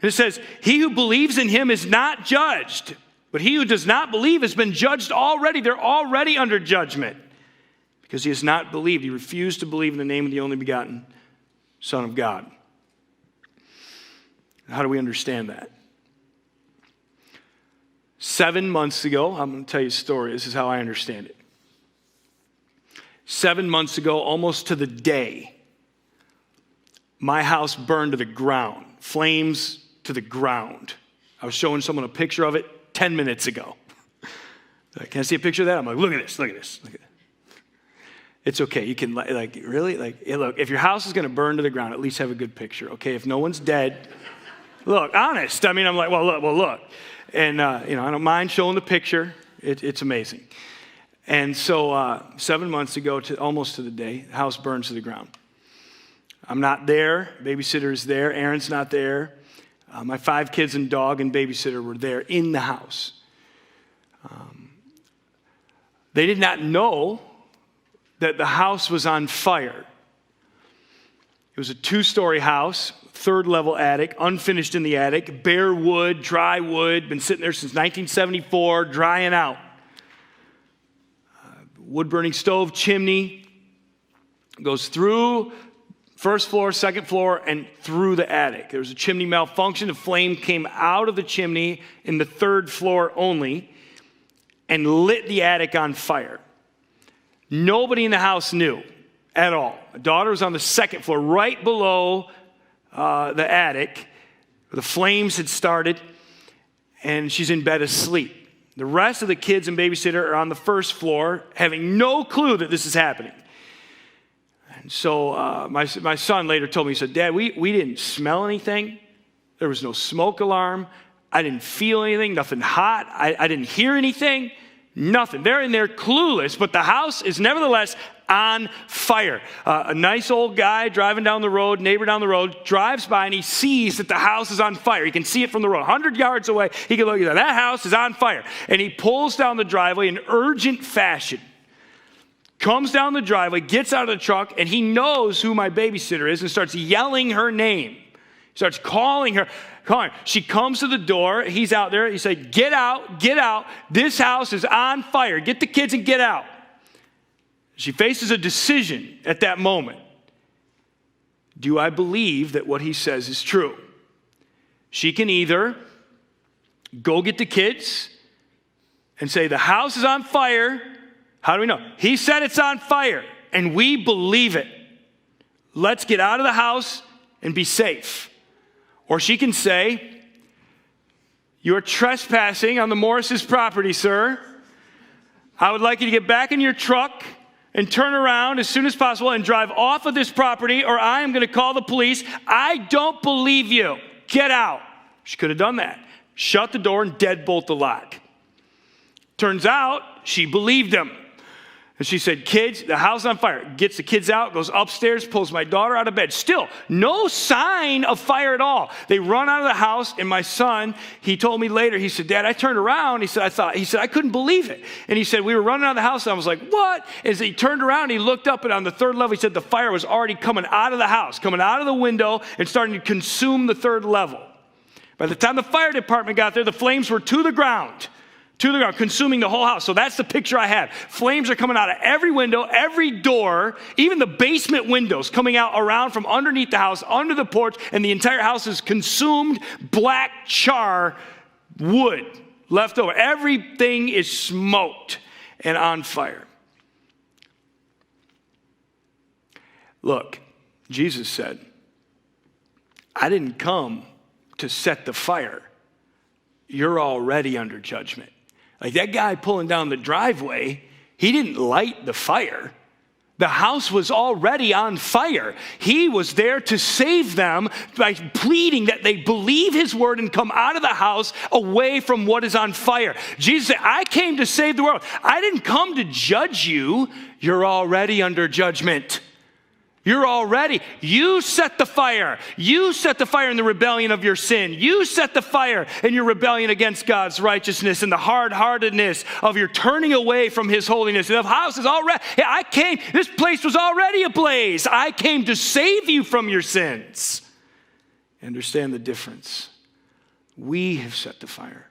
And it says, he who believes in him is not judged, but he who does not believe has been judged already. They're already under judgment because he has not believed. He refused to believe in the name of the only begotten Son of God. How do we understand that? 7 months ago, I'm going to tell you a story. This is how I understand it. 7 months ago, almost to the day, my house burned to the ground, flames to the ground. I was showing someone a picture of it 10 minutes ago. Can I see a picture of that? I'm like, look at this, look at this, look at that. It's okay. You can, really? Look, if your house is going to burn to the ground, at least have a good picture, okay? If no one's dead, look, honest. I mean, I'm like, well, look. And, I don't mind showing the picture. It's amazing. And so 7 months ago, almost to the day, the house burns to the ground. I'm not there. Babysitter is there. Aaron's not there. My 5 kids and dog and babysitter were there in the house. They did not know that the house was on fire. It was a 2-story house, 3rd-level attic, unfinished in the attic, bare wood, dry wood, been sitting there since 1974, drying out. Wood-burning stove, chimney, goes through 1st floor, 2nd floor, and through the attic. There was a chimney malfunction. The flame came out of the chimney in the 3rd floor only and lit the attic on fire. Nobody in the house knew at all. My daughter was on the 2nd floor, right below the attic. The flames had started, and she's in bed asleep. The rest of the kids and babysitter are on the 1st floor, having no clue that this is happening. And so my son later told me, he said, Dad, we didn't smell anything. There was no smoke alarm. I didn't feel anything, nothing hot. I didn't hear anything, nothing. They're in there clueless, but the house is nevertheless on fire. A nice old guy driving down the road, neighbor down the road, drives by and he sees that the house is on fire. He can see it from the road. 100 yards away, he can look at that house is on fire. And he pulls down the driveway in urgent fashion. Comes down the driveway, gets out of the truck, and he knows who my babysitter is and starts yelling her name. He starts calling her. She comes to the door. He's out there. He said, get out, get out. This house is on fire. Get the kids and get out. She faces a decision at that moment. Do I believe that what he says is true? She can either go get the kids and say, the house is on fire. How do we know? He said it's on fire, and we believe it. Let's get out of the house and be safe. Or she can say, you're trespassing on the Morris's property, sir. I would like you to get back in your truck and turn around as soon as possible and drive off of this property, or I am going to call the police. I don't believe you. Get out. She could have done that. Shut the door and deadbolt the lock. Turns out she believed him. And she said, kids, the house is on fire. Gets the kids out, goes upstairs, pulls my daughter out of bed. Still, no sign of fire at all. They run out of the house, and my son, he told me later, he said, Dad, I turned around. He said, I couldn't believe it. And he said, we were running out of the house, and I was like, what? As he turned around, he looked up, and on the 3rd level, he said the fire was already coming out of the house, coming out of the window, and starting to consume the 3rd level. By the time the fire department got there, the flames were to the ground, consuming the whole house. So that's the picture I have. Flames are coming out of every window, every door, even the basement windows coming out around from underneath the house, under the porch, and the entire house is consumed black char wood left over. Everything is smoked and on fire. Look, Jesus said, I didn't come to set the fire. You're already under judgment. Like that guy pulling down the driveway, he didn't light the fire. The house was already on fire. He was there to save them by pleading that they believe his word and come out of the house away from what is on fire. Jesus said, I came to save the world. I didn't come to judge you. You're already under judgment. You set the fire. You set the fire in the rebellion of your sin. You set the fire in your rebellion against God's righteousness and the hard-heartedness of your turning away from his holiness. The house is already, this place was already ablaze. I came to save you from your sins. Understand the difference. We have set the fire.